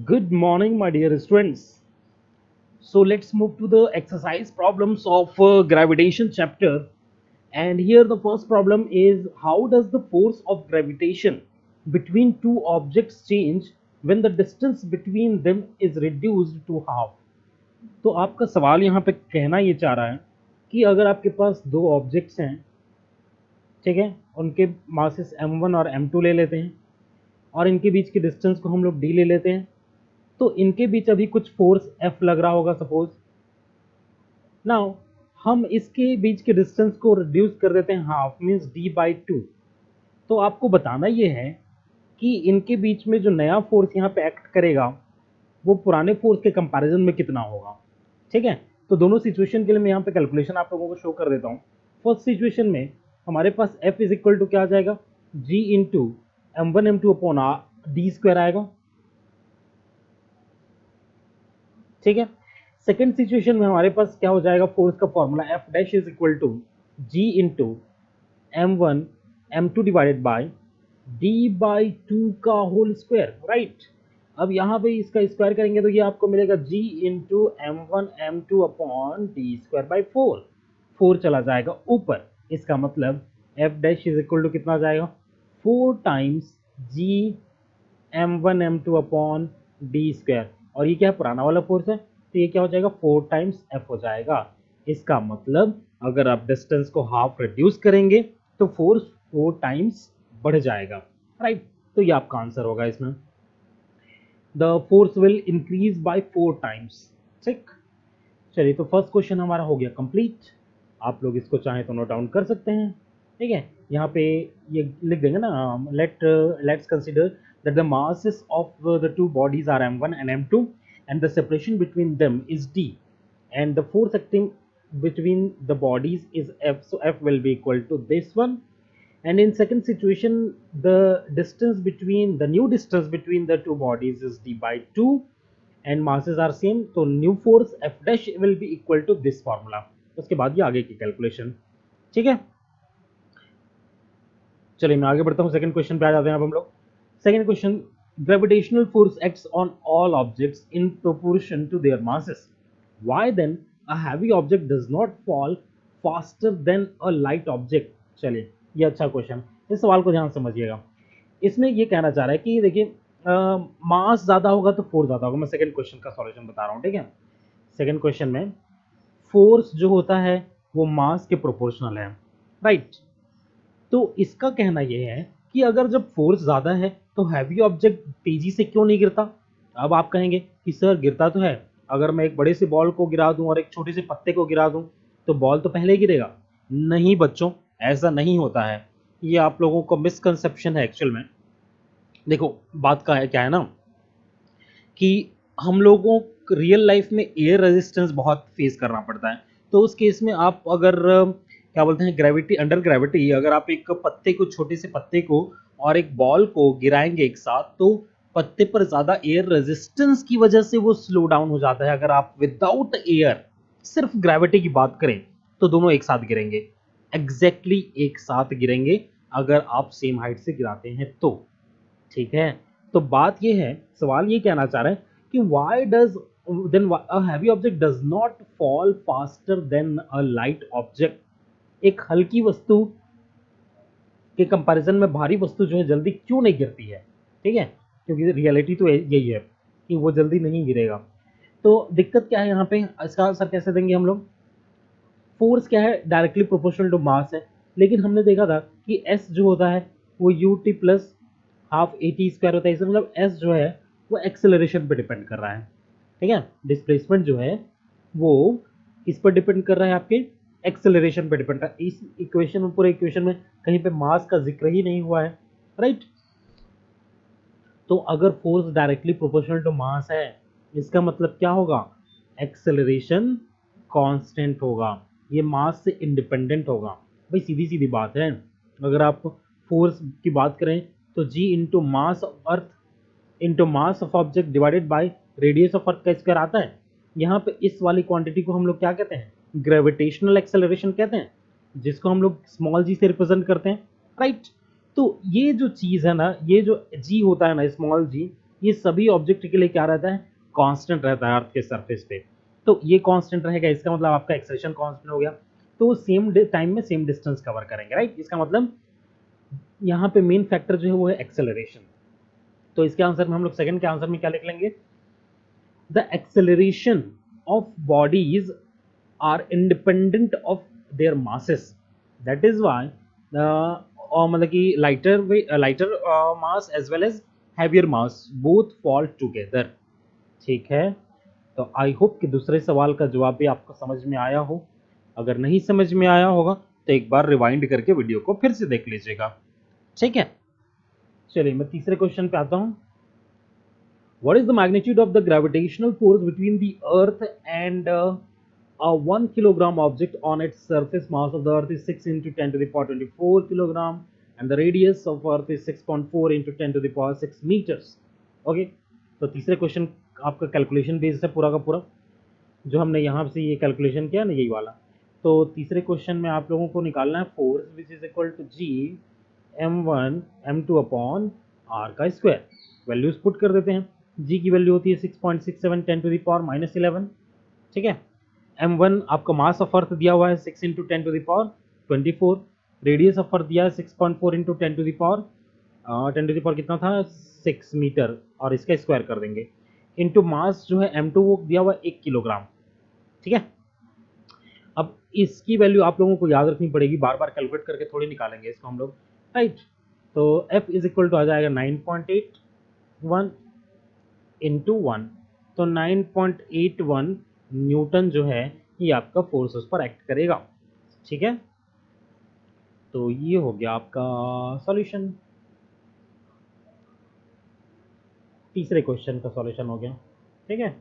Good morning, my dear students. So let's move to the exercise problems of gravitation chapter. And here the first problem is how does the force of gravitation between two objects change when the distance between them is reduced to half? तो आपका सवाल यहाँ पे कहना ये चाह रहा है कि अगर आपके पास दो ऑब्जेक्ट्स हैं, ठीक है, उनके मासेस m1 और m2 ले लेते हैं और इनके बीच की डिस्टेंस को हम लोग d ले लेते हैं, तो इनके बीच अभी कुछ फोर्स F लग रहा होगा सपोज। नाउ हम इसके बीच के डिस्टेंस को रिड्यूस कर देते हैं हाफ, मीन्स d/2। तो आपको बताना ये है कि इनके बीच में जो नया फोर्स यहाँ पे एक्ट करेगा वो पुराने फोर्स के कंपैरिजन में कितना होगा। ठीक है, तो दोनों सिचुएशन के लिए मैं यहाँ पे कैलकुलेशन आप लोगों को शो कर देता हूँ। फर्स्ट सिचुएशन में हमारे पास F इज इक्वल टू क्या आ जाएगा, G into m1 m2 upon d square आएगा। ठीक है, सेकेंड सिचुएशन में हमारे पास क्या हो जाएगा, फोर्स का formula F dash is equal to G into m1 m2 divided by d/2 का होल स्क्वायर, राइट। अब यहाँ पे इसका स्क्वायर करेंगे तो ये आपको मिलेगा G into m1 m2 upon D square by 4। 4 चला जाएगा ऊपर, इसका मतलब F dash is equal to कितना आ जाएगा, 4 times G m1 m2 upon D square. और ये क्या है, पुराना वाला फोर्स है, तो ये क्या हो जाएगा, 4 टाइम्स F हो जाएगा। इसका मतलब अगर आप डिस्टेंस को हाफ रिड्यूस करेंगे तो फोर्स 4 टाइम्स बढ़ जाएगा, राइट। तो ये आपका आंसर होगा इसमें, the force will increase by 4 times. ठीक, चलिए तो फर्स्ट क्वेश्चन हमारा हो गया कंप्लीट। आप लोग इसको चाहें तो नोट डाउन कर सकते हैं। ठीक है, यहाँ पे ये लिख देंगे ना, let's consider that the masses of the two bodies are m1 and m2 and the separation between them is d and the force acting between the bodies is F, so F will be equal to this one. And in second situation, the distance between the new distance between the two bodies is d/2 and masses are same, तो new force F dash will be equal to this formula। उसके बाद ये आगे की calculation. ठीक है, चलिए मैं आगे बढ़ता हूँ, सेकंड क्वेश्चन पे आ जाते हैं अब हम लोग। Second question, gravitational force acts on all objects in proportion to their masses, why then a heavy object does not fall faster than a light object. चलिए ये अच्छा क्वेश्चन, इस सवाल को ध्यान से समझिएगा। इसमें ये कहना चाह रहा है कि देखिए मास ज्यादा होगा तो फोर्स ज्यादा होगा। मैं सेकंड क्वेश्चन का सॉल्यूशन बता रहा हूँ, ठीक है। सेकंड क्वेश्चन में फोर्स जो होता है वो मास के प्रोपोर्शनल है, राइट। तो इसका कहना यह है कि अगर जब फोर्स ज्यादा है तो हैवी ऑब्जेक्ट तेजी से क्यों नहीं गिरता। अब आप कहेंगे कि सर गिरता तो है, अगर मैं एक बड़े से बॉल को गिरा दूं और एक छोटे से पत्ते को गिरा दूं तो बॉल तो पहले गिरेगा। नहीं बच्चों, ऐसा नहीं होता है, ये आप लोगों को मिसकंसेप्शन है एक्चुअल में। देखो बात का है क्या है ना, कि हम लोगों को रियल लाइफ में एयर रेजिस्टेंस बहुत फेस करना पड़ता है। तो उस केस में आप अगर क्या बोलते हैं, ग्रेविटी, अंडर ग्रेविटी अगर आप एक पत्ते को, छोटे से पत्ते को और एक बॉल को गिराएंगे एक साथ, तो पत्ते पर ज्यादा एयर रेजिस्टेंस की वजह से वो स्लो डाउन हो जाता है। अगर आप विदाउट एयर सिर्फ ग्रेविटी की बात करें तो दोनों एक साथ गिरेंगे, एग्जैक्टली एक साथ गिरेंगे अगर आप सेम हाइट से गिराते हैं तो। ठीक है, तो बात ये है, सवाल ये कहना चाह रहा है कि why does then a heavy object does not fall faster than a light object. एक हल्की वस्तु के कंपैरिजन में भारी वस्तु जो है जल्दी क्यों नहीं गिरती है। ठीक है, क्योंकि रियलिटी तो यही है कि वो जल्दी नहीं गिरेगा। तो दिक्कत क्या है यहाँ पे, इसका आंसर कैसे देंगे हम लोग। फोर्स क्या है, डायरेक्टली प्रोपोर्शनल टू मास है, लेकिन हमने देखा था कि एस जो होता है वो U T plus half A T square होता है। इसका मतलब एस जो है वो एक्सेलरेशन पे डिपेंड कर रहा है। ठीक है, डिस्प्लेसमेंट जो है वो किस पर डिपेंड कर रहा है, आपके एक्सेलरेशन पे डिपेंड कर रहा है। इस इक्वेशन में, पूरे इक्वेशन में कहीं पे मास का जिक्र ही नहीं हुआ है, राइट। तो अगर force directly proportional to mass है, इसका मतलब क्या होगा, एक्सेलरेशन कांस्टेंट होगा, ये मास से इंडिपेंडेंट होगा। भाई सीधी सीधी बात है, अगर आप फोर्स की बात करें तो G into mass of earth into mass of object divided by radius of earth का स्क्वायर आता है। यहाँ पे इस वाली क्वांटिटी को हम लोग क्या कहते हैं, ग्रेविटेशनल एक्सेलरेशन कहते हैं, जिसको हम लोग स्मॉल जी से रिप्रेजेंट करते हैं, राइट। तो ये जो चीज है ना, ये जो जी होता है ना, स्मॉल जी, ये सभी ऑब्जेक्ट के लिए क्या रहता है, कांस्टेंट रहता है अर्थ के सरफेस पे। तो ये कांस्टेंट रहेगा, इसका मतलब आपका एक्सेलरेशन कांस्टेंट हो गया। तो सेम टाइम में सेम डिस्टेंस कवर करेंगे, राइट। इसका मतलब यहाँ पे मेन फैक्टर जो है वो है एक्सेलरेशन। तो इसके आंसर में हम लोग सेकंड के आंसर में क्या लिख लेंगे, the acceleration of bodies are independent of their masses, that is why मतलब कि lighter mass as well as heavier mass both fall together. ठीक है, तो आई होप कि दूसरे सवाल का जवाब भी आपको समझ में आया हो। अगर नहीं समझ में आया होगा तो एक बार रिवाइंड करके वीडियो को फिर से देख लीजिएगा। ठीक है, चलिए मैं तीसरे क्वेश्चन पे आता हूं। What is the magnitude of the gravitational force between the Earth and a 1 kilogram object on its surface? Mass of the Earth is 6 into 10 to the power 24 kilogram, and the radius of Earth is 6.4 into 10 to the power 6 meters. Okay, तो तीसरे question आपका calculation based है पूरा का पूरा, जो हमने यहाँ से ये कैलकुलेशन किया ना, यही वाला। तो तीसरे क्वेश्चन में आप लोगों को निकालना है force which is equal to G m1 m2 upon r का स्क्वायर। वैल्यूज पुट कर देते हैं। g की वैल्यू होती है 6.67 10 टू द पावर -11। ठीक है, m1 आपका मास ऑफ अर्थ दिया हुआ है 6 into 10 to the power 24। Radius of earth दिया है 6.4 into 10 to the power 10 to the power कितना था 6 मीटर, और इसका स्क्वायर कर देंगे। इंटू मास जो है m2 वो दिया हुआ 1 किलोग्राम। ठीक है, अब इसकी वैल्यू आप लोगों को याद रखनी पड़ेगी, बार बार कैलकुलेट करके थोड़ी निकालेंगे इसको हम लोग, राइट। तो F इज इक्वल टू आ जाएगा 9.81 इंटू 1, तो 9.81 न्यूटन जो है ये आपका फोर्स उस पर एक्ट करेगा। ठीक है, तो ये हो गया आपका सॉल्यूशन, तीसरे क्वेश्चन का सॉल्यूशन हो गया। ठीक है,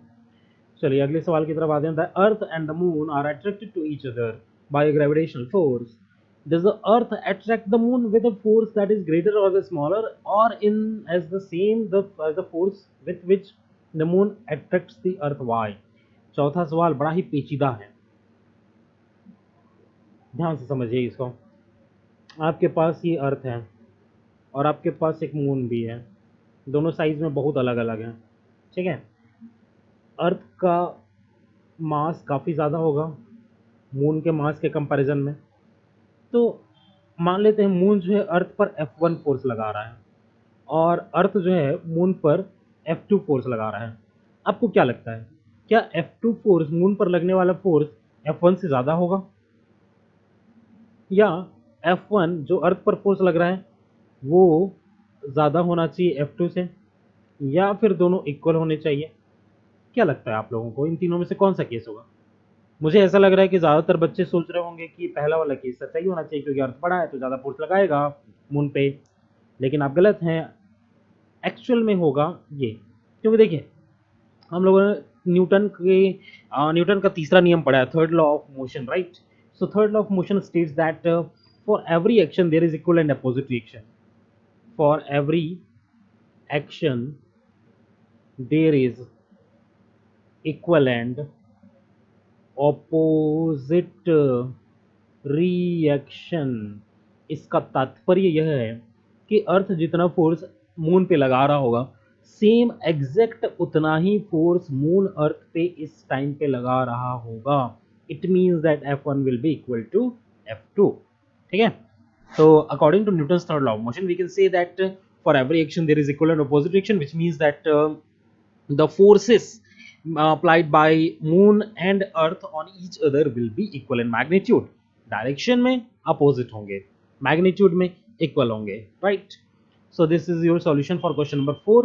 चलिए अगले सवाल की तरफ आते हैं। The earth and the moon are attracted to each other by a gravitational force. Does the Earth attract the Moon with a force that is greater or the smaller, or in as the same as the force with which the Moon attracts the Earth? Why? चौथा सवाल बड़ा ही पेचीदा है, ध्यान से समझिए इसको। आपके पास ये अर्थ है और आपके पास एक मून भी है, दोनों साइज में बहुत अलग अलग हैं। ठीक है, अर्थ का मास काफ़ी ज़्यादा होगा मून के मास के कंपैरिजन में। तो मान लेते हैं मून जो है अर्थ पर F1 फोर्स लगा रहा है और अर्थ जो है मून पर F2 फोर्स लगा रहा है। आपको क्या लगता है, क्या F2 फोर्स मून पर लगने वाला फोर्स F1 से ज़्यादा होगा, या F1 जो अर्थ पर फोर्स लग रहा है वो ज़्यादा होना चाहिए F2 से, या फिर दोनों इक्वल होने चाहिए? क्या लगता है आप लोगों को, इन तीनों में से कौन सा केस होगा? मुझे ऐसा लग रहा है कि ज़्यादातर बच्चे सोच रहे होंगे कि पहला वाला केस सही होना चाहिए, क्योंकि अर्थ बड़ा है तो ज़्यादा फोर्स लगाएगा मून पे, लेकिन आप गलत हैं। एक्चुअल में होगा ये, क्योंकि देखिए हम लोगों ने न्यूटन का तीसरा नियम पढ़ा है, third law of motion, right. So third law of motion states that for every action there is equal and opposite reaction. For every action there is equal and opposite reaction. इसका तात्पर्य यह है कि अर्थ जितना फोर्स मून पे लगा रहा होगा, सेम एग्जैक्ट उतना ही फोर्स मून अर्थ पे इस टाइम पे लगा रहा होगा। It means that F1 will be equal to F2। ठीक है, तो according to Newton's third law of motion we can say that for every action there is equal and opposite reaction, which means that the forces applied by moon and earth on each other will be equal in magnitude. Direction में opposite होंगे, magnitude में equal होंगे, right. So this is your solution for question number 4,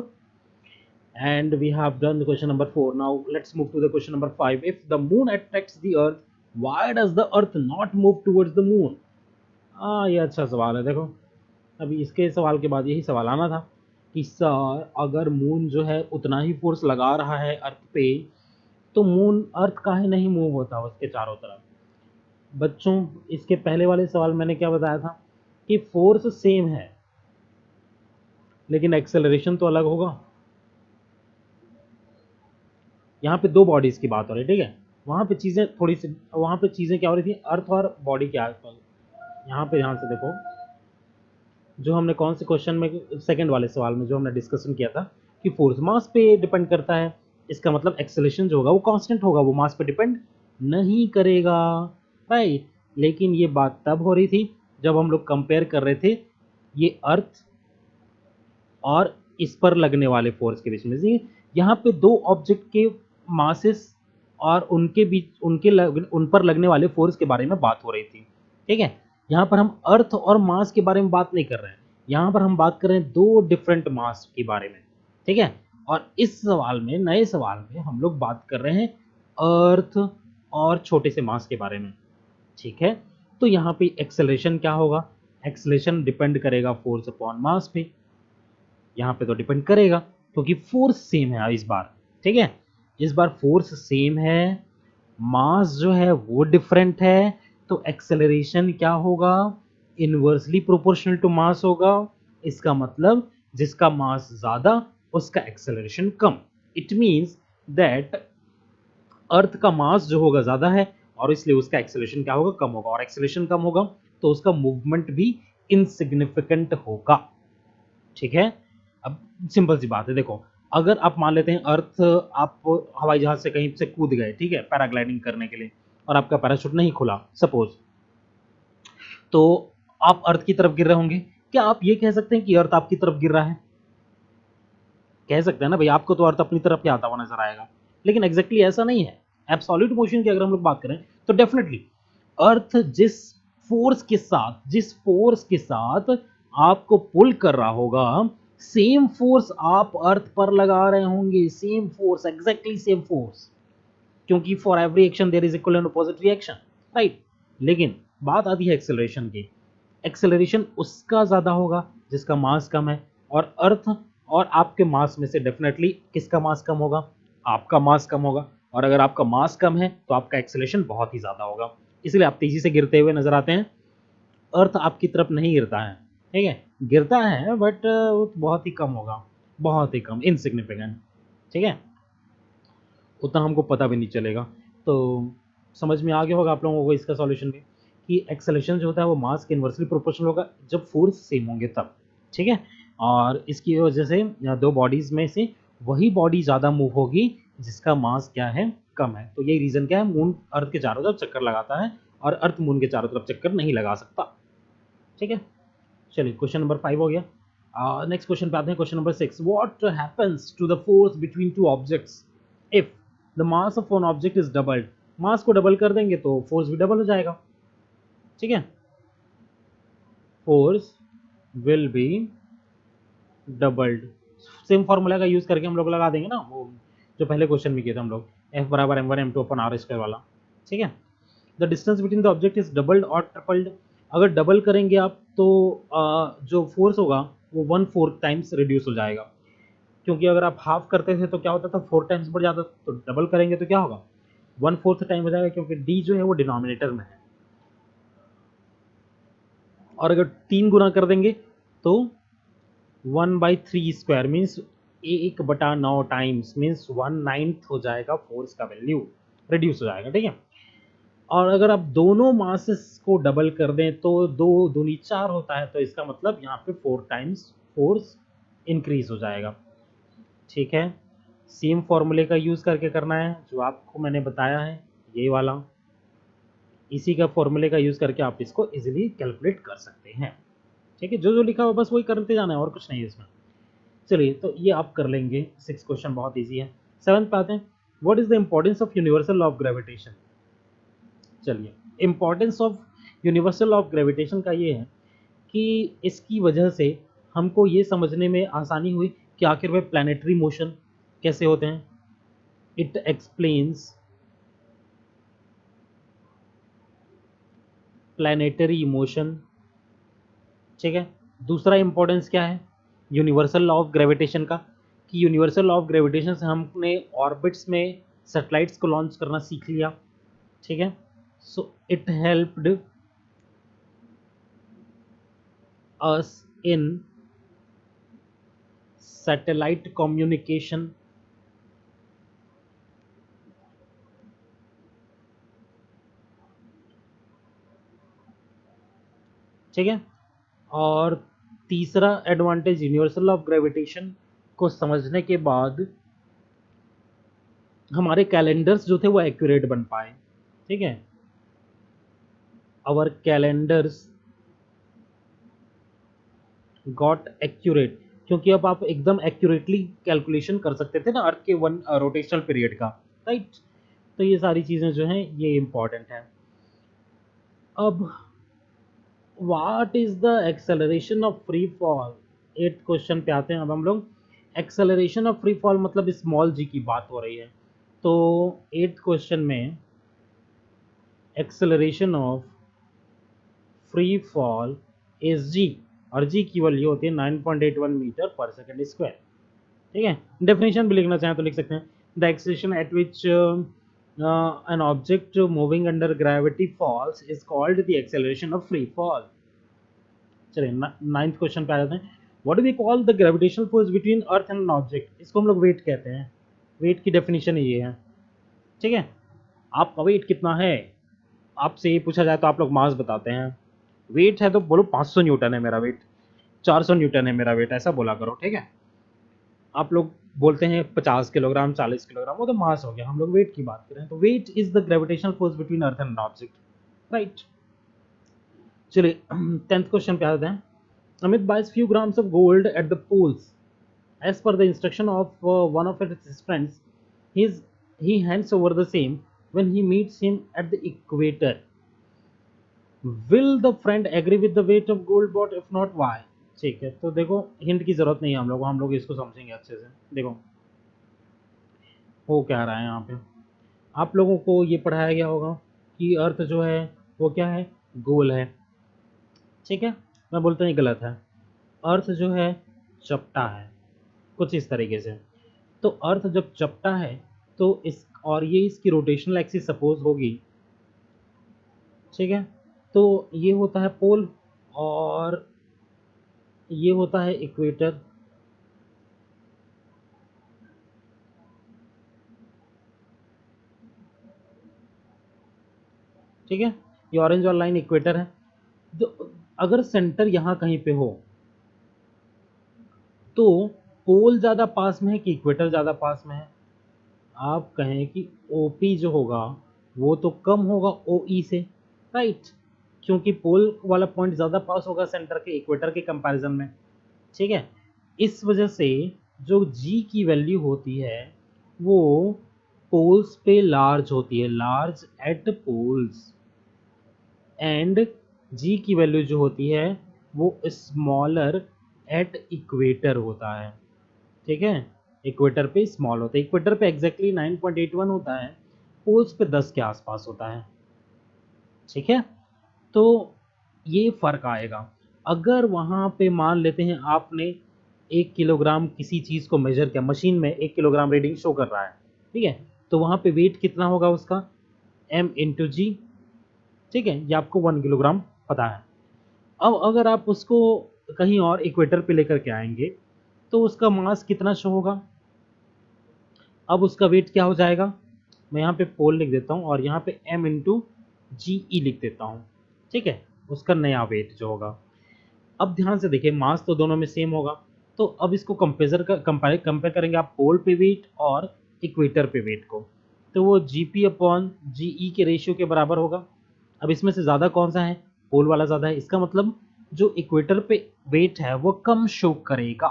and we have done the question number 4. Now let's move to the question number 5. If the moon attracts the earth, why does the earth not move towards the moon? ये अच्छा सवाल है। देखो अभी इसके सवाल के बाद यही सवाल आना था कि सर अगर मून जो है उतना ही फोर्स लगा रहा है अर्थ पे, तो मून अर्थ काहे नहीं मूव होता उसके चारों तरफ? बच्चों इसके पहले वाले सवाल मैंने क्या बताया था कि फोर्स सेम है लेकिन एक्सेलरेशन तो अलग होगा। यहाँ पे दो बॉडीज की बात हो रही है, ठीक है, वहाँ पे चीज़ें थोड़ी सी, वहाँ पे चीज़ें क्या हो रही थी अर्थ और बॉडी के आसपास। यहाँ पे ध्यान से देखो, जो हमने कौन से क्वेश्चन में सेकंड वाले सवाल में जो हमने डिस्कशन किया था कि फोर्स मास पे डिपेंड करता है, इसका मतलब एक्सेलरेशन जो होगा वो कांस्टेंट होगा, वो मास पे डिपेंड नहीं करेगा, राइट। लेकिन ये बात तब हो रही थी जब हम लोग कंपेयर कर रहे थे ये अर्थ और इस पर लगने वाले फोर्स के बीच में। यहाँ पे दो ऑब्जेक्ट के मासेस और उनके बीच उन पर लगने वाले फोर्स के बारे में बात हो रही थी, ठीक है। यहाँ पर हम अर्थ और मास के बारे में बात नहीं कर रहे हैं, यहाँ पर हम बात कर रहे हैं दो डिफरेंट मास के बारे में, ठीक है। और इस सवाल में, नए सवाल में हम लोग बात कर रहे हैं अर्थ और छोटे से मास के बारे में, ठीक है। तो यहाँ पे एक्सेलरेशन क्या होगा, एक्सेलरेशन डिपेंड करेगा फोर्स अपॉन मास पे, यहाँ पे तो डिपेंड करेगा क्योंकि फोर्स सेम है इस बार, ठीक है। इस बार फोर्स सेम है, मास जो है वो डिफरेंट है, तो एक्सेलरेशन क्या होगा, इनवर्सली प्रोपोर्शनल टू मास होगा। इसका मतलब जिसका मास ज्यादा उसका acceleration come. It means that earth का मास जो होगा ज्यादा है और इसलिए उसका एक्सेलरेशन क्या होगा, कम होगा, और एक्सेलरेशन कम होगा तो उसका मूवमेंट भी इनसिग्निफिकेंट होगा, ठीक है। अब सिंपल सी बात है, देखो अगर आप मान लेते हैं अर्थ, आप हवाई जहाज से कहीं से कूद गए, ठीक है, पैराग्लाइडिंग करने के लिए, और आपका पैराशूट नहीं खुला सपोज, तो आप अर्थ की तरफ गिर रहे होंगे। क्या आप ये कह सकते हैं कि अर्थ आपकी तरफ गिर रहा है? कह सकते हैं ना भाई, आपको तो अर्थ अपनी तरफ ही आता हुआ नजर आएगा, लेकिन एग्जैक्टली ऐसा नहीं है। एब्सोल्यूट मोशन की अगर हम लोग बात करें तो डेफिनेटली अर्थ जिस फोर्स के साथ आपको पुल कर रहा होगा, सेम फोर्स आप अर्थ पर लगा रहे होंगे, same force, exactly same force, क्योंकि for every action there is equal and opposite reaction, right. लेकिन बात आती है एक्सेलरेशन की, एक्सेलरेशन उसका ज्यादा होगा जिसका मास कम है, और अर्थ और आपके मास में से डेफिनेटली किसका मास कम होगा, आपका मास कम होगा, और अगर आपका मास कम है तो आपका एक्सेलरेशन बहुत ही ज्यादा होगा, इसलिए आप तेजी से गिरते हुए नजर आते हैं। अर्थ आपकी तरफ नहीं गिरता है, ठीक है, गिरता है बट बहुत ही कम होगा, बहुत ही कम, इनसिग्निफिकेंट, ठीक है, उतना हमको पता भी नहीं चलेगा। तो समझ में आ गया होगा आप लोगों को इसका सॉल्यूशन भी, कि एक्सेलरेशन जो होता है वो मास के इन्वर्सली प्रोपोर्शनल होगा जब फोर्स सेम होंगे तब, ठीक है। और इसकी वजह से दो बॉडीज में से वही बॉडी ज़्यादा मूव होगी जिसका मास क्या है, कम है। तो यही रीज़न क्या है, मून अर्थ के चारों तरफ चक्कर लगाता है और अर्थ मून के चारों तरफ चक्कर नहीं लगा सकता, ठीक है। चलिए क्वेश्चन नंबर 5 हो गया। नेक्स्ट क्वेश्चन पे आते हैं, question number 6। What happens to the force between two objects if the mass of one object is doubled? Mass को डबल कर देंगे तो फोर्स भी डबल हो जाएगा, ठीक है, force will be doubled. Same formula का यूज करके हम लोग लगा देंगे ना, वो जो पहले क्वेश्चन में किए थे हम लोग, एफ बराबर m1 m2 upon are square वाला, ठीक है। The distance between the object is doubled और ट्रिपल्ड। अगर डबल करेंगे आप तो जो फोर्स होगा वो 1/4 टाइम्स रिड्यूस हो जाएगा, क्योंकि अगर आप हाफ करते थे तो क्या होता था, 4 टाइम्स बढ़ जाता, तो डबल करेंगे तो क्या होगा, 1/4 टाइम हो जाएगा, क्योंकि डी जो है वो डिनोमिनेटर में है। और अगर 3 गुना कर देंगे तो 1/3 स्क्वायर मीन्स 1/9 टाइम्स मीन्स 1/9 हो जाएगा, फोर्स का वैल्यू रिड्यूस हो जाएगा, ठीक है। और अगर आप दोनों मासेस को डबल कर दें तो 2 दूनी 4 होता है, तो इसका मतलब यहाँ पे 4 टाइम्स फोर्स इंक्रीज हो जाएगा, ठीक है। सेम फॉर्मूले का यूज करके करना है जो आपको मैंने बताया है, यही वाला, इसी का फॉर्मूले का यूज करके आप इसको इजीली कैलकुलेट कर सकते हैं, ठीक है। जो जो लिखा हुआ बस वही करते जाना है और कुछ नहीं है इसमें। चलिए तो ये आप कर लेंगे, 6 क्वेश्चन बहुत इजी है। 7th पे आते हैं, what is the importance of universal law of gravitation? चलिए, importance of universal law of gravitation का ये है कि इसकी वजह से हमको ये समझने में आसानी हुई कि आखिर में प्लानिटरी मोशन कैसे होते हैं। इट एक्सप्लेन्स प्लानिटरी मोशन, ठीक है। दूसरा इंपॉर्टेंस क्या है यूनिवर्सल लॉ ऑफ ग्रेविटेशन का, कि यूनिवर्सल लॉ ऑफ ग्रेविटेशन से हमने ऑर्बिट्स में सैटेलाइट्स को लॉन्च करना सीख लिया, ठीक है। So it helped us in satellite communication, ठीक है। और तीसरा एडवांटेज यूनिवर्सल ऑफ ग्रेविटेशन को समझने के बाद हमारे कैलेंडर्स जो थे वो एक्यूरेट बन पाए। ठीक है, आवर कैलेंडर्स गॉट एक्यूरेट, क्योंकि अब आप एकदम एक्यूरेटली कैलकुलेशन कर सकते थे ना अर्थ के वन रोटेशनल पीरियड का, राइट। तो ये सारी चीज़ें जो हैं ये इम्पॉर्टेंट हैं। अब what is the acceleration of free fall, 8th question पे आते हैं अब हम लोग। एक्सेलरेशन ऑफ फ्री फॉल मतलब स्मॉल जी की बात हो रही है। तो 8th क्वेश्चन में acceleration of free fall is G, और जी की वैल्यू होती है 9.81 मीटर पर सेकेंड स्क्वायर। ठीक है, डेफिनेशन भी लिखना चाहें तो लिख सकते हैं, the acceleration at which an object moving under gravity falls is called the acceleration of free fall। चलिए 9th क्वेश्चन पे आ जाते हैं। What do we call the gravitational force between earth and an object, इसको हम लोग wait कहते हैं। वेट की डेफिनेशन ये है। ठीक है, आपका वेट कितना है, आपसे ये पूछा जाए तो आप लोग मास बताते हैं। वेट है तो बोलो 500 न्यूटन है मेरा वेट, 400 न्यूटन है मेरा वेट, ऐसा बोला करो। ठीक है, आप लोग बोलते हैं 50 किलोग्राम 40 किलोग्राम, वो तो मास हो गया, हम लोग वेट की बात कर रहे हैं। तो weight is the gravitational force between earth and object, right. चलिए 10th क्वेश्चन पे आते हैं। Amit buys few grams of gold at the pools. As per the instruction of one of his friends, he hands over the same when he meets him at the equator. Will the friend agree with the weight of gold bought? If not, why? ठीक है, तो देखो hint की जरूरत नहीं है, हम लोग इसको समझेंगे अच्छे से। देखो वो क्या रहा है यहाँ पे, आप लोगों को ये पढ़ाया गया होगा कि अर्थ जो है वो क्या है, गोल है। ठीक है, मैं बोलता हूँ ये गलत है। अर्थ जो है चपटा है, कुछ इस तरीके से। तो अर्थ जब चपटा है तो इस और ये इसकी रोटेशनल एक्सिस सपोज होगी। ठीक है, तो ये होता है पोल और ये होता है इक्वेटर। ठीक है, ये ऑरेंज वाला लाइन इक्वेटर है। तो अगर सेंटर यहाँ कहीं पे हो तो पोल ज़्यादा पास में है कि इक्वेटर ज़्यादा पास में है। आप कहें कि OP जो होगा वो तो कम होगा OE से, राइट, क्योंकि पोल वाला पॉइंट ज़्यादा पास होगा सेंटर के इक्वेटर के कंपैरिजन में। ठीक है, इस वजह से जो G की वैल्यू होती है वो पोल्स पे लार्ज होती है, large at poles, and G की वैल्यू जो होती है वो स्मॉलर एट इक्वेटर होता है। ठीक है, इक्वेटर पे स्मॉल होता है, इक्वेटर पे एग्जैक्टली 9.81 होता है, पोल्स पे 10 के आसपास होता है। ठीक है, तो ये फर्क आएगा। अगर वहाँ पे मान लेते हैं आपने 1 किलोग्राम किसी चीज़ को मेजर किया, मशीन में 1 किलोग्राम रीडिंग शो कर रहा है। ठीक है, तो वहाँ पे वेट कितना होगा उसका, M/G। ठीक है, ये आपको 1 किलोग्राम पता है। अब अगर आप उसको कहीं और इक्वेटर पे लेकर के आएंगे तो उसका मास कितना शो होगा, अब उसका वेट क्या हो जाएगा, मैं यहाँ पे पोल लिख देता हूँ और यहाँ पे M/GE लिख देता हूँ। ठीक है, उसका नया वेट जो होगा। अब ध्यान से देखिए, मास तो दोनों में सेम होगा, तो अब इसको कंपेयर करेंगे आप पोल पे वेट और इक्वेटर पे वेट को, तो वो GP/GE के रेशियो के बराबर होगा। अब इसमें से ज़्यादा कौन सा है, पोल वाला ज़्यादा है, इसका मतलब जो इक्वेटर पे वेट है वो कम शो करेगा,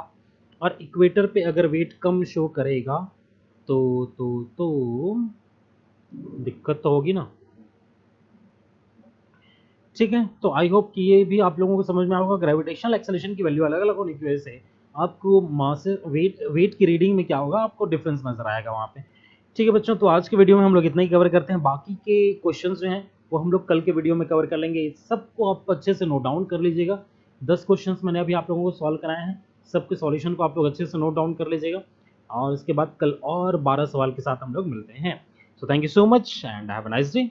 और इक्वेटर पे अगर वेट कम शो करेगा तो दिक्कत तो होगी ना। ठीक है, तो आई होप कि ये भी आप लोगों को समझ में आएगा। ग्रेविटेशनल एक्सेलरेशन की वैल्यू अलग अलग होने की वजह से आपको मास वेट की रीडिंग में क्या होगा, आपको डिफरेंस नजर आएगा वहाँ पे। ठीक है बच्चों, तो आज के वीडियो में हम लोग इतना ही कवर करते हैं, बाकी के क्वेश्चन जो हैं वो हम लोग कल के वीडियो में कवर कर लेंगे। इस सबको आप अच्छे से नोट डाउन कर लीजिएगा। 10 क्वेश्चन मैंने अभी आप लोगों को सॉल्व कराए हैं, सबके सॉल्यूशन को आप लोग अच्छे से नोट डाउन कर लीजिएगा, और इसके बाद कल और 12 सवाल के साथ हम लोग मिलते हैं। So thank you so much and have a nice day.